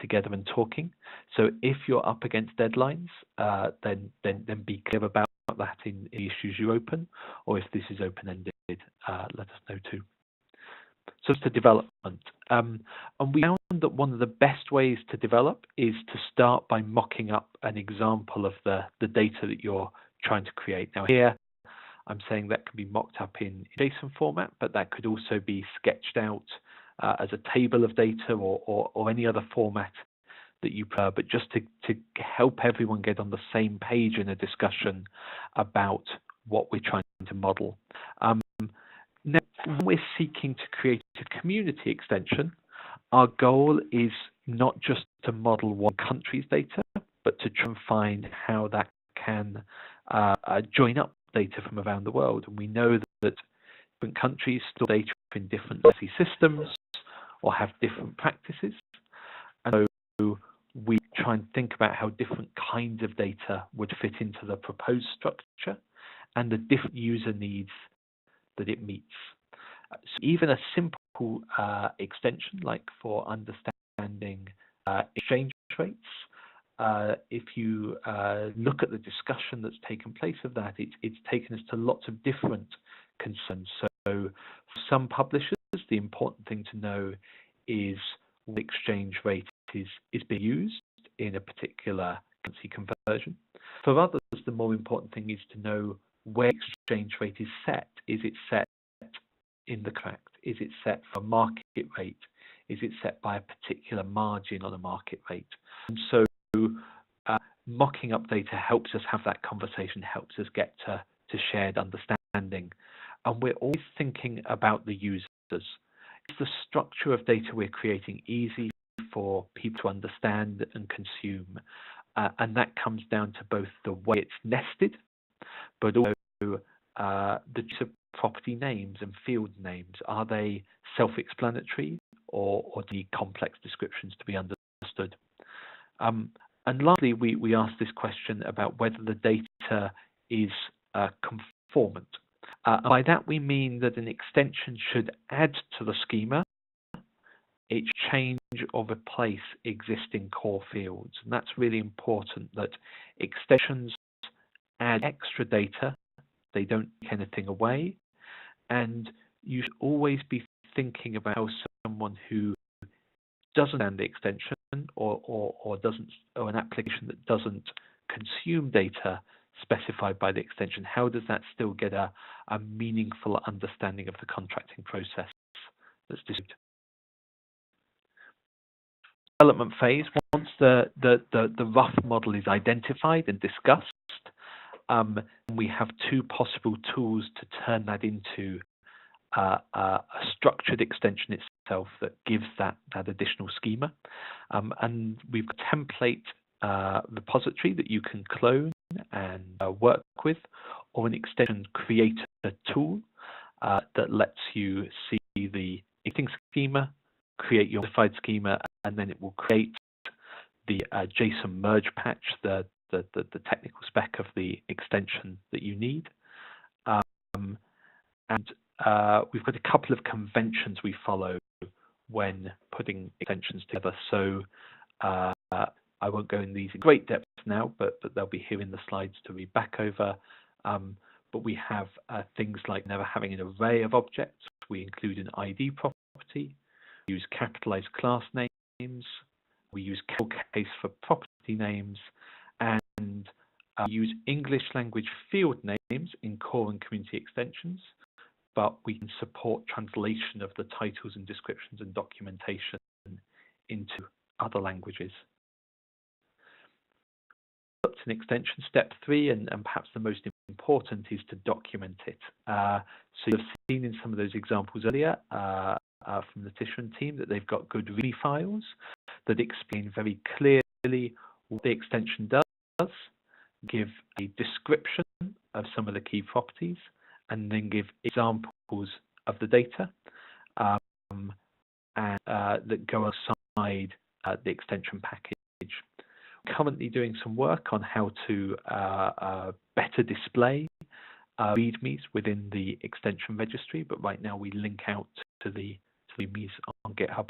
Speaker 3: together and talking. So if you're up against deadlines, then be clear about that in the issues you open, or if this is open-ended, let us know too. So it's the development. And we found that one of the best ways to develop is to start by mocking up an example of the data that you're trying to create. Now here, I'm saying that can be mocked up in JSON format, but that could also be sketched out as a table of data or any other format that you prefer, but just to help everyone get on the same page in a discussion about what we're trying to model. Now, when we're seeking to create a community extension, our goal is not just to model one country's data, but to try and find how that can join up data from around the world. And we know that different countries store data in different legacy systems or have different practices. And so we try and think about how different kinds of data would fit into the proposed structure and the different user needs that it meets. So even a simple extension, like for understanding exchange rates, if you look at the discussion that's taken place of that, it's taken us to lots of different concerns. So for some publishers, the important thing to know is what exchange rate is being used in a particular currency conversion. For others, the more important thing is to know where exchange rate is set. Is it set in the contract? Is it set for market rate? Is it set by a particular margin on a market rate? And so mocking up data helps us have that conversation, helps us get to shared understanding. And we're always thinking about the users. Is the structure of data we're creating easy for people to understand and consume? And that comes down to both the way it's nested, but also the use of property names and field names. Are they self-explanatory or do they need complex descriptions to be understood? And lastly, we asked this question about whether the data is conformant. By that we mean that an extension should add to the schema, it should change or replace existing core fields. And that's really important, that extensions add extra data, they don't take anything away, and you should always be thinking about how someone who doesn't understand the extension or an application that doesn't consume data specified by the extension, how does that still get a meaningful understanding of the contracting process that's described? Development phase, once the rough model is identified and discussed, we have two possible tools to turn that into a structured extension itself that gives that additional schema. And we've got a template repository that you can clone and work with, or an extension creator tool that lets you see the existing schema, create your modified schema, and then it will create the JSON merge patch, the technical spec of the extension that you need. We've got a couple of conventions we follow when putting extensions together. So I won't go in these in great depth now, but they'll be here in the slides to read back over. But we have things like never having an array of objects. We include an ID property. We use capitalized class names. We use case for property names, and we use English language field names in core and community extensions, but we can support translation of the titles and descriptions and documentation into other languages. It's an extension, step 3, and perhaps the most important is to document it. So you've seen in some of those examples earlier from the Tishman team that they've got good README files that explain very clearly what the extension does, give a description of some of the key properties, and then give examples of the data and that go alongside the extension package. We're currently doing some work on how to better display readmes within the extension registry, but right now we link out to the readmes on GitHub.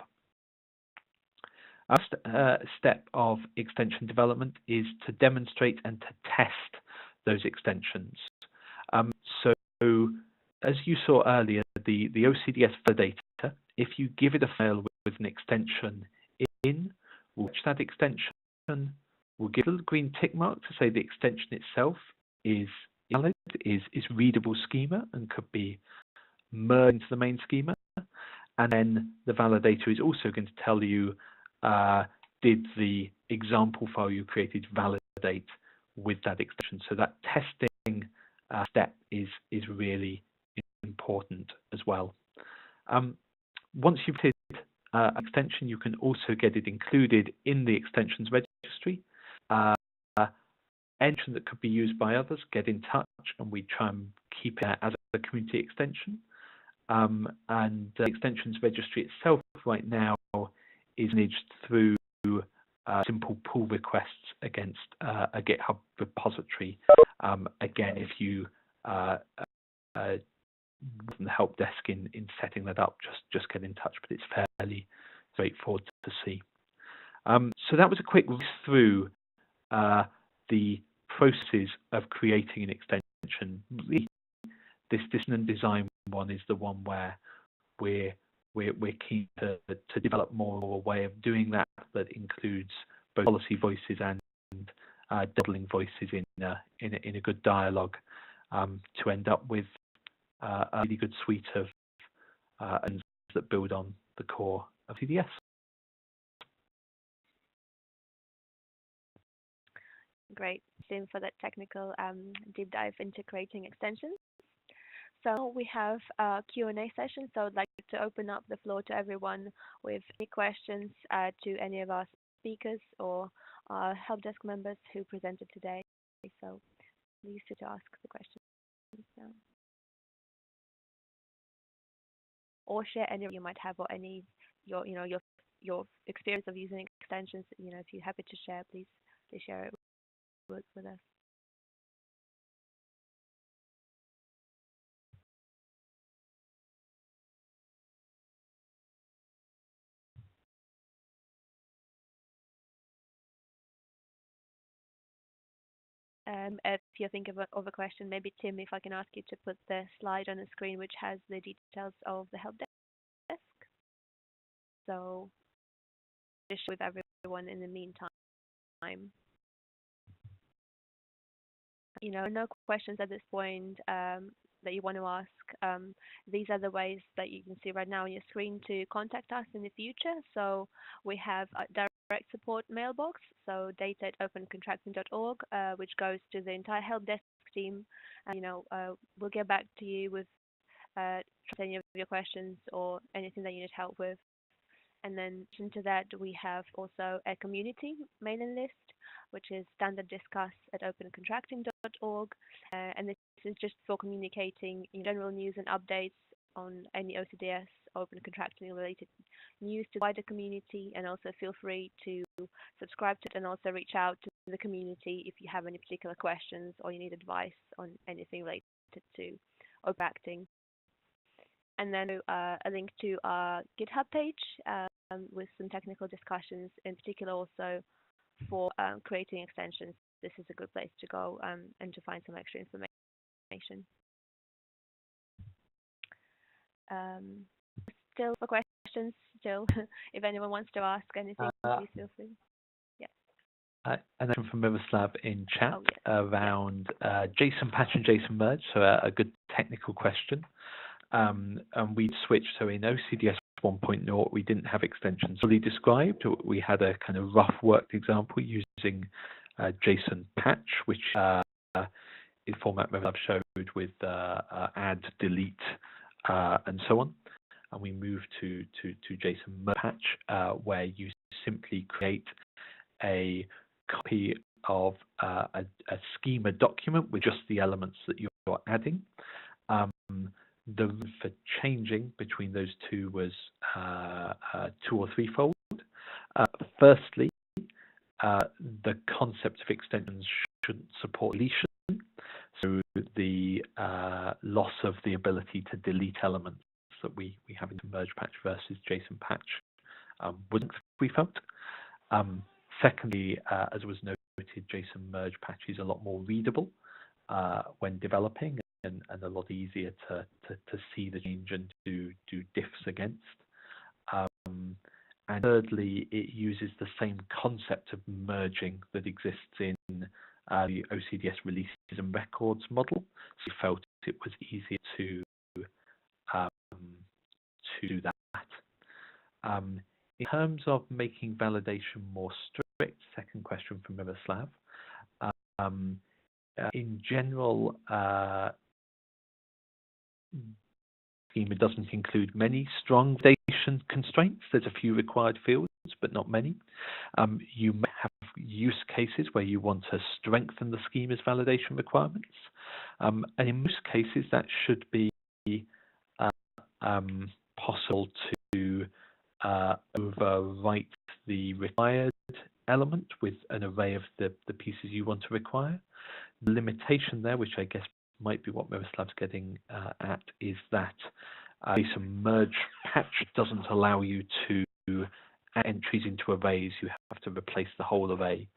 Speaker 3: Our step of extension development is to demonstrate and to test those extensions. So as you saw earlier, the OCDS validator, if you give it a file with an extension in, we'll watch that extension, we'll give a little green tick mark to say the extension itself is valid, is readable schema and could be merged into the main schema. And then the validator is also going to tell you, did the example file you created validate with that extension? So that testing step is really important as well. Once you've created an extension, you can also get it included in the extensions registry. Anything that could be used by others, get in touch, and we try and keep it as a community extension. And the extensions registry itself right now is managed through simple pull requests against a GitHub repository. Again, if you the help desk in setting that up, just get in touch, but it's fairly straightforward to see. So that was a quick through the processes of creating an extension. Really, this design one is the one where we're keen to develop more of a way of doing that includes both policy voices and doubling voices in a good dialogue to end up with a really good suite of that build on the core of CDS.
Speaker 1: Great, Tim, for that technical deep dive into creating extensions. So we have a Q&A session, so I'd like to open up the floor to everyone with any questions to any of our speakers or our help desk members who presented today. So please to ask the questions now. Or share any you might have or any your experience of using extensions. If you're happy to share, please share it with us. If you think of a question, maybe Tim, if I can ask you to put the slide on the screen which has the details of the help desk. So just with everyone in the meantime. No questions at this point that you want to ask. These are the ways that you can see right now on your screen to contact us in the future. So we have a direct support mailbox, so data@opencontracting.org, which goes to the entire help desk team. We'll get back to you with any of your questions or anything that you need help with. And then into that, we have also a community mailing list, which is standarddiscuss@opencontracting.org. And this is just for communicating general news and updates on any OCDS, open contracting related news to the wider community. And also feel free to subscribe to it and also reach out to the community if you have any particular questions or you need advice on anything related to open contracting. And then a link to our GitHub page with some technical discussions, in particular also for creating extensions. This is a good place to go and to find some extra information. Still for questions, if anyone wants to ask anything, please feel free. Yeah.
Speaker 3: And then from Miroslav in chat around JSON patch and JSON merge, so a good technical question. And we switched, so in OCDS 1.0, we didn't have extensions fully described. We had a kind of rough worked example using JSON patch, which is format I've showed with add, delete, and so on. And we moved to JSON merge patch, where you simply create a copy of a schema document with just the elements that you're adding. The room for changing between those two was two or threefold. Firstly, the concept of extensions shouldn't support deletion. So the loss of the ability to delete elements that we have in merge patch versus JSON patch wouldn't, we felt. Secondly, as was noted, JSON merge patch is a lot more readable when developing and a lot easier to see the change and to do diffs against. And thirdly, it uses the same concept of merging that exists in the OCDS releases and records model. So we felt it was easier to do that. In terms of making validation more strict, second question from Miroslav. In general, schema doesn't include many strong validation constraints. There's a few required fields, but not many. You may have use cases where you want to strengthen the schema's validation requirements. And in most cases, that should be possible to overwrite the required element with an array of the pieces you want to require. The limitation there, which I guess might be what Miroslav's getting at, is that some merge patch doesn't allow you to add entries into arrays. You have to replace the whole array.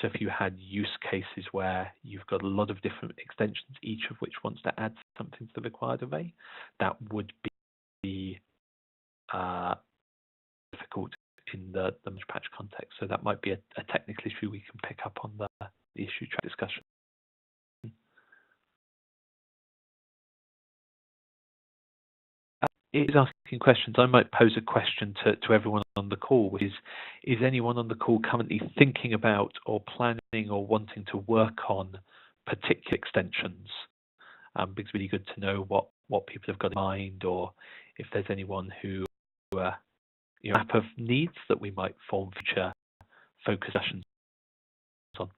Speaker 3: So if you had use cases where you've got a lot of different extensions, each of which wants to add something to the required array, that would be difficult in the merge patch context. So that might be a technical issue we can pick up on the issue track discussion. Is asking questions. I might pose a question to everyone on the call, which is anyone on the call currently thinking about or planning or wanting to work on particular extensions? Because it's really good to know what people have got in mind, or if there's anyone who map of needs that we might form future focus sessions on.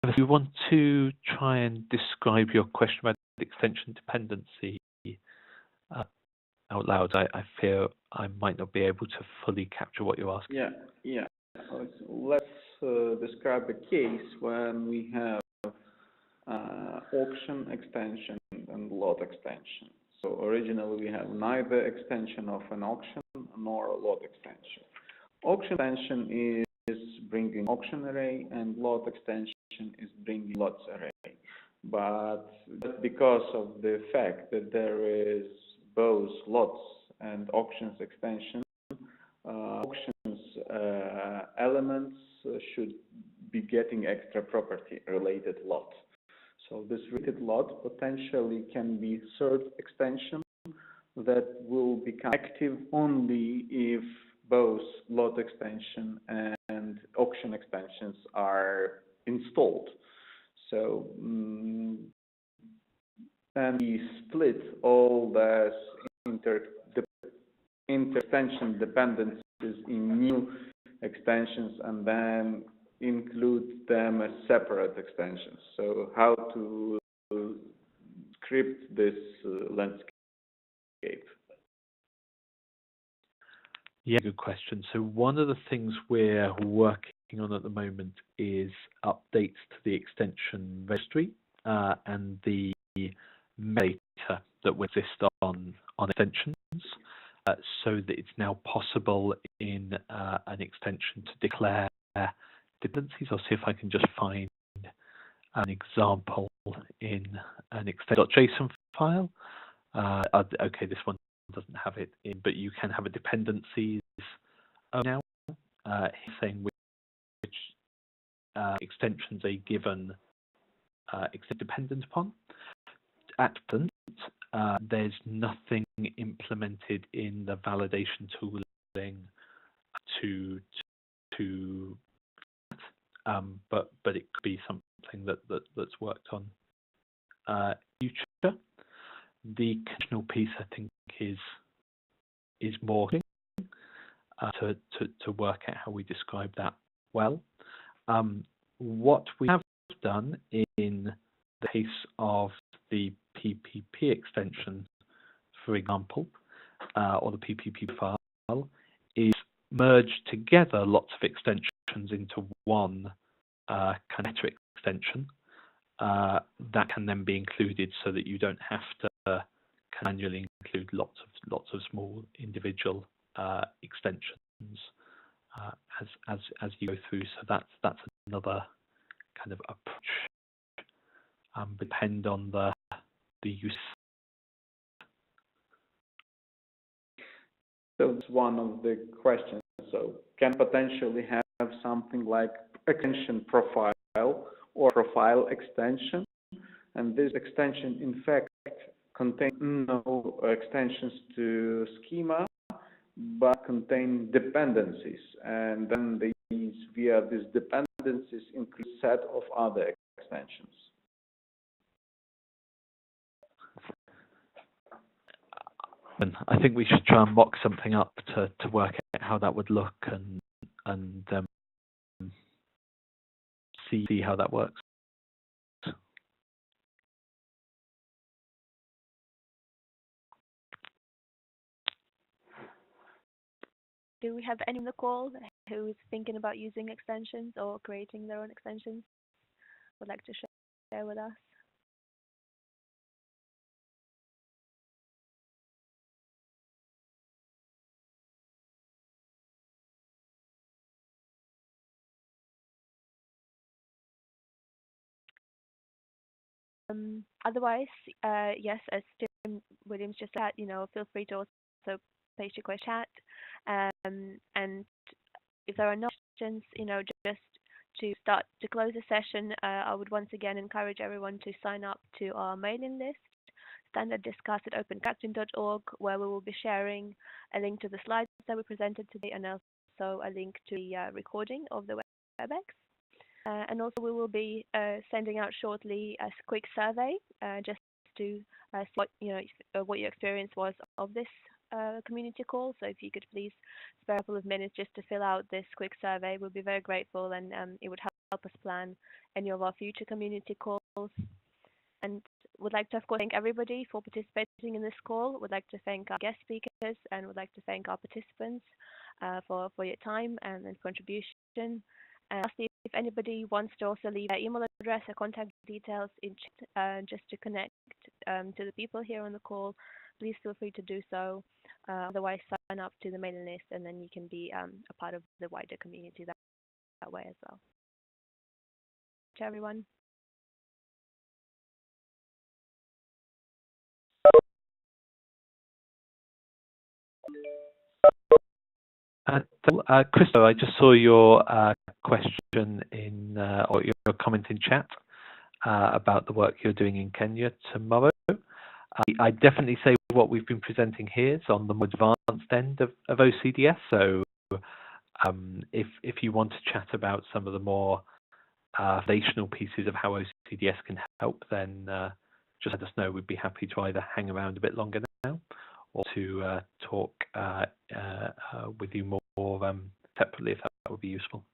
Speaker 3: If you want to try and describe your question about extension dependency out loud, I fear I might not be able to fully capture what you're asking.
Speaker 4: Yeah. Let's describe a case when we have auction extension and lot extension. So originally we have neither extension of an auction nor a lot extension. Auction extension is bringing auction array, and lot extension is bringing lots array. But because of the fact that there is both lots and auctions extension, auctions elements should be getting extra property related lot. So this related lot potentially can be third extension that will become active only if both lot extension and auction extensions are installed. So and we split all the inter-extension dependencies in new extensions and then include them as separate extensions. So how to script this landscape?
Speaker 3: Yeah, good question. So one of the things we're working on at the moment is updates to the extension registry and the metadata that will exist on extensions, so that it's now possible in an extension to declare dependencies. I'll see if I can just find an example in an extend.json file. Okay, this one doesn't have it in, but you can have a dependencies now saying which extensions a given extent dependent upon. At present, there's nothing implemented in the validation tooling to but it could be something that's worked on future. The conditional piece, I think, is more to work out how we describe that well. What we have done in the case of the PPP extension, for example, or the PPP file, is merge together lots of extensions into one connector extension that can then be included, so that you don't have to manually include lots of small individual extensions as you go through. So that's another kind of approach. Depend on the use.
Speaker 4: So that's one of the questions. So can potentially have something like extension profile or profile extension, and this extension in fact contains no extensions to schema, but contain dependencies, and then these via these dependencies include a set of other extensions.
Speaker 3: And I think we should try and mock something up to work out how that would look, and see how that works.
Speaker 1: Do we have anyone on the call who is thinking about using extensions or creating their own extensions? Would like to share with us? Otherwise, yes, as Tim Williams just said, feel free to also place your question chat. And if there are no questions, just to start to close the session, I would once again encourage everyone to sign up to our mailing list, standarddiscuss@opencorrecting.org, where we will be sharing a link to the slides that we presented today, and also a link to the recording of the WebEx. And also we will be sending out shortly a quick survey just to see what your experience was of this community call. So if you could please spare a couple of minutes just to fill out this quick survey, we'll be very grateful, and it would help us plan any of our future community calls. And would like to, of course, thank everybody for participating in this call. Would like to thank our guest speakers, and would like to thank our participants for your time and contribution. Lastly, if anybody wants to also leave their email address or contact details in chat, just to connect to the people here on the call, please feel free to do so. Otherwise, sign up to the mailing list, and then you can be a part of the wider community that way as well. To everyone.
Speaker 3: Christo, I just saw your question in or your comment in chat about the work you're doing in Kenya tomorrow. I definitely say what we've been presenting here is on the more advanced end of OCDS. So if you want to chat about some of the more foundational pieces of how OCDS can help, then just let us know. We'd be happy to either hang around a bit longer now, or to talk with you more separately, if that would be useful.